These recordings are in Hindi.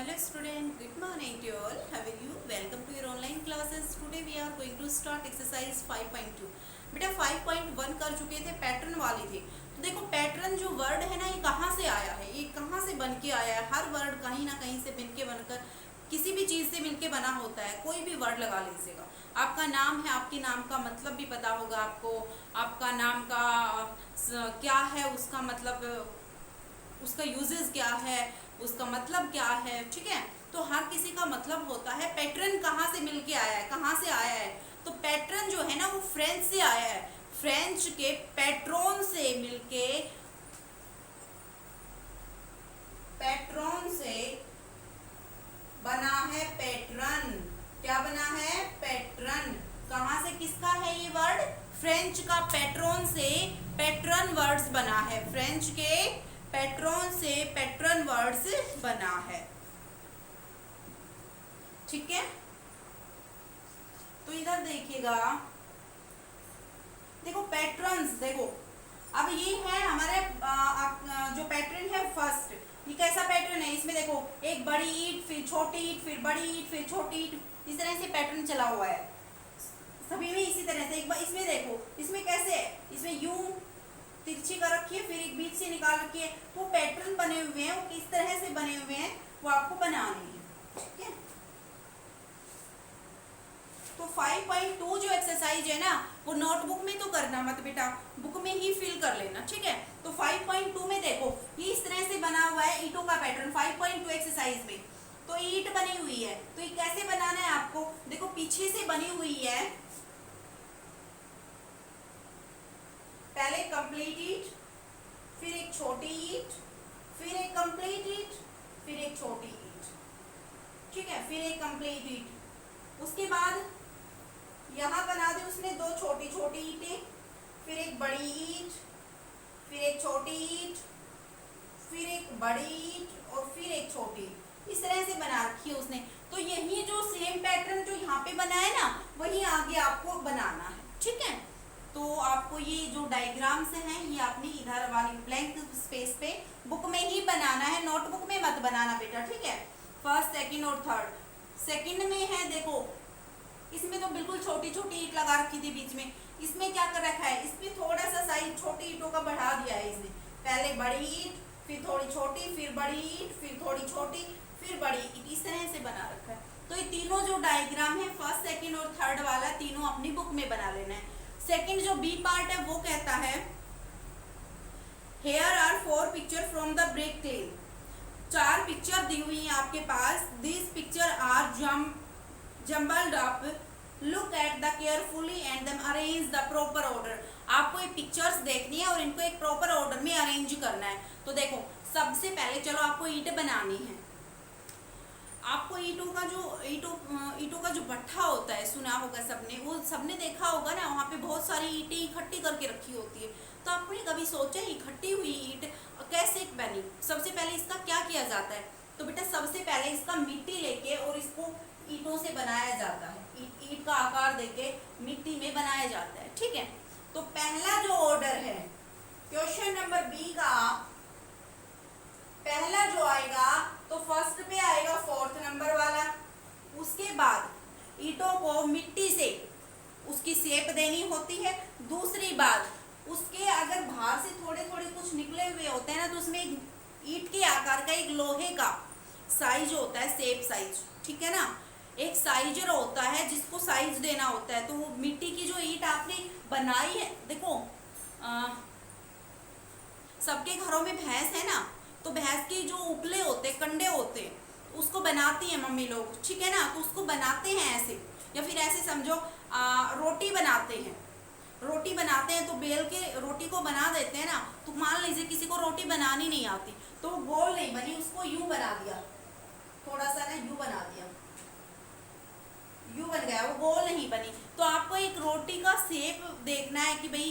Hello student, good morning to you all. How are you? Welcome to your online classes. Today we are going to start exercise 5.2. बेटा 5.1 कर चुके थे, पैटर्न वाली थी। तो देखो पैटर्न जो वर्ड है ना, ये कहाँ से आया है, ये कहाँ से बन के आया है। हर वर्ड कहीं ना कहीं से मिलके बनकर किसी भी चीज़ से मिलके बना होता है। कोई भी वर्ड लगा लीजिएगा। आपका नाम है, आपके नाम का मतलब भी पता होगा आपको। आपका नाम का क्या है, उसका मतलब, उसका यूजेस क्या है, उसका मतलब क्या है। ठीक है, तो हर किसी का मतलब होता है। पैटर्न कहाँ से मिलके आया है, कहाँ से आया है, तो पैटर्न जो है ना वो फ्रेंच से आया है। फ्रेंच के पैट्रोन से मिलके, पैट्रोन से बना है पैटर्न। क्या बना है? पैटर्न। कहाँ से, किसका है ये वर्ड? फ्रेंच का पैट्रोन से पैटर्न वर्ड्स बना है। फ्रेंच के पैट्रोन से पैटर्न वर्ड्स बना है। ठीक है, तो इधर देखिएगा, देखो पैटर्न्स, देखो अब ये है हमारे जो पैटर्न है फर्स्ट। ये कैसा पैटर्न है? इसमें देखो एक बड़ी ईंट, फिर छोटी ईंट, फिर बड़ी ईंट, फिर छोटी ईंट, इस तरह से पैटर्न चला हुआ है सभी में इसी तरह से। एक बार इसमें देखो, इसमें कैसे है, इसमें यूं तिरछी कर रखी है, फिर एक बीच से निकाल रखी है। वो पैटर्न बने हुए हैं, वो किस तरह से बने हुए हैं वो आपको बनाने हैं। ठीक है, तो 5.2 जो एक्सरसाइज है ना, वो नोटबुक में तो करना मत बेटा, बुक में ही फिल कर लेना। ठीक है, तो 5.2 में देखो ये इस तरह से बना हुआ है ईंटों का पैटर्न। 5.2 एक्सरसाइज में तो ईंट बनी हुई है, तो ये कैसे बनाना है आपको? देखो पीछे से बनी हुई है, पहले कंप्लीट ईंट, फिर एक छोटी ईंट, फिर एक कंप्लीट ईंट, फिर एक छोटी ईंट। ठीक है, फिर एक कंप्लीट ईंट, उसके बाद यहां बना दी उसने दो छोटी छोटी ईंटें, फिर एक बड़ी ईंट, फिर एक छोटी ईंट, फिर एक बड़ी ईंट और फिर एक छोटी। इस तरह से बना रखी है उसने। तो यही जो सेम पैटर्न जो यहाँ पे बना है ना, वही आगे आपको बनाना है। ठीक है, तो आपको ये जो डायग्राम्स हैं ये आपने इधर वाली ब्लैंक स्पेस पे बुक में ही बनाना है, नोटबुक में मत बनाना बेटा। ठीक है, फर्स्ट, सेकंड और थर्ड। सेकंड में है देखो, इसमें तो बिल्कुल छोटी छोटी ईंट लगा रखी थी बीच में। इसमें क्या कर रखा है, इसमें थोड़ा सा साइज छोटी ईंटों का बढ़ा दिया है इसने। पहले बड़ी ईंट, फिर थोड़ी छोटी, फिर बड़ी ईंट, फिर थोड़ी छोटी, फिर बड़ी ईंट, इस तरह से बना रखा है। तो ये तीनों जो डायग्राम है फर्स्ट, सेकंड और थर्ड वाला, तीनों अपनी बुक में बना लेना है। सेकंड जो बी पार्ट है वो कहता है Here are 4 picture from the brick lane. 4 picture दी हुई हैं आपके पास। These picture are jumbled up. Look at the carefully and then arrange the proper order. आपको ये पिक्चर्स देखनी है और इनको एक प्रॉपर ऑर्डर में अरेंज करना है। तो देखो सबसे पहले चलो आपको ईंट बनानी है। आपको ईंटों का जो भट्ठा होता है, सुना होगा सबने, वो सबने देखा होगा ना, वहाँ पे बहुत सारी ईंटें इकट्ठी करके रखी होती है। तो आपने कभी सोचा इकट्ठी हुई ईंट कैसे बनी? सबसे पहले इसका क्या किया जाता है? तो बेटा सबसे पहले इसका मिट्टी लेके और इसको ईंटों से बनाया जाता है। ईंट का आकार देके मिट्टी में बनाया जाता है। ठीक है, तो पहला जो ऑर्डर है क्वेश्चन नंबर बी का, पहला जो आएगा तो फर्स्ट पे आएगा 4th नंबर वाला। उसके बाद ईंटों को मिट्टी से उसकी शेप देनी होती है। दूसरी बात, उसके अगर बाहर से थोड़े थोड़े कुछ निकले हुए होते हैं ना, तो उसमें ईंट के आकार का एक लोहे का साइज होता है, शेप साइज। ठीक है ना, एक साइजर होता है जिसको साइज देना होता है। तो वो मिट्टी की जो ईंट आपने बनाई है, देखो सबके घरों में भैंस है ना, तो भैंस के जो उपले होते, कंडे होते, उसको बनाती है मम्मी लोग। ठीक है ना, तो उसको बनाते हैं ऐसे, या फिर ऐसे समझो रोटी बनाते हैं। रोटी बनाते हैं तो बेल के रोटी को बना देते हैं ना। तो मान लीजिए किसी को रोटी बनानी नहीं आती, तो गोल नहीं बनी, उसको यूं बना दिया, थोड़ा सा ना यूं बना दिया, यूं बन गया, वो गोल नहीं बनी। तो आपको एक रोटी का शेप देखना है कि भाई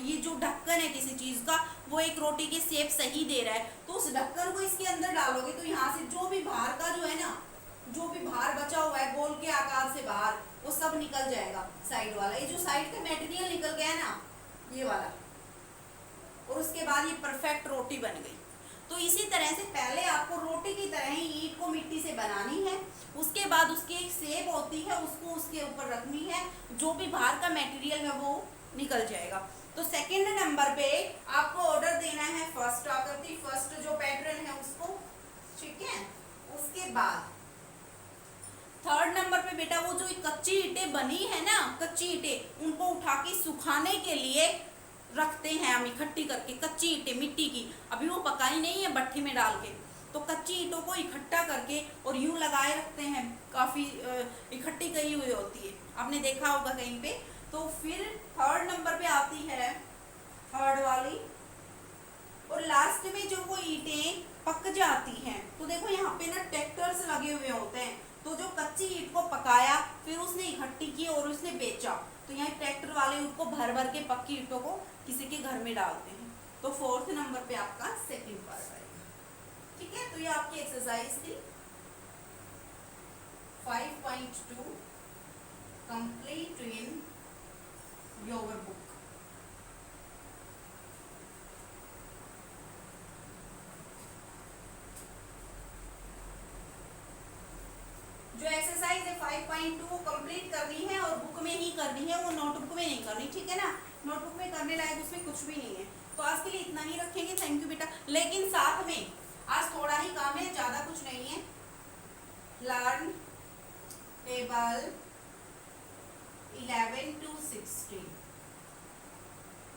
ये जो ढक्कन है किसी चीज का, वो एक रोटी की शेप सही दे रहा है। तो उस ढक्कन को इसके अंदर डालोगे तो यहाँ से जो भी बाहर का जो है ना, जो भी बाहर बचा हुआ है गोल के आकार से बाहर, वो सब निकल जाएगा। साइड वाला, ये जो साइड का मटेरियल निकल गया ना, ये वाला, और उसके बाद ये परफेक्ट रोटी बन गई। तो इसी तरह से पहले आपको रोटी की तरह ही ईंट को मिट्टी से बनानी है, उसके बाद उसकी एक शेप होती है, उसको उसके ऊपर रखनी है, जो भी बाहर का मटेरियल है वो निकल जाएगा। तो सेकंड नंबर पे आपको ऑर्डर देना है फर्स्ट आकृति, फर्स्ट जो पैटर्न है उसको, ठीक है। उसके बाद थर्ड नंबर पे बेटा वो जो कच्ची ईंटें बनी है ना, कच्ची ईंटें, उनको उठा के सुखाने के लिए रखते हैं हम इकट्ठी करके, कच्ची ईंटें मिट्टी की, अभी वो पकाई नहीं है भट्ठी में डाल के, तो कच्ची ईंटों को इकट्ठा करके और यूं लगाए रखते हैं, काफी इकट्ठी करी हुई होती है, आपने देखा होगा कहीं पे। तो फिर थर्ड नंबर पे आती है थर्ड वाली, और लास्ट में जो वो ईंटें पक जाती हैं, तो देखो यहाँ पे ना ट्रैक्टर्स लगे हुए होते हैं, तो जो कच्ची ईंट को पकाया फिर उसने इकट्ठी की और उसने बेचा, तो यहाँ ट्रैक्टर वाले उसको भर भर के पक्की ईंटों को किसी के घर में डालते हैं। तो फोर्थ नंबर पे आपका सेकंड पार्ट आएगा, ठीक है। तो ये आपकी एक्सरसाइज थी 5.2 कंप्लीट इन योर बुक। जो एक्सरसाइज है 5.2 वो कंप्लीट करनी है और बुक में ही करनी है, वो नोटबुक में नहीं करनी, ठीक है ना। नोटबुक में करने लायक उसमें कुछ भी नहीं है। तो आज के लिए इतना ही रखेंगे। थैंक यू बेटा। लेकिन साथ में आज थोड़ा ही काम है, ज्यादा कुछ नहीं है। लर्न टेबल 11 to 16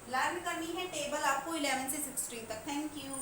लर्न करनी है, टेबल आपको 11 से 16 तक। Thank you.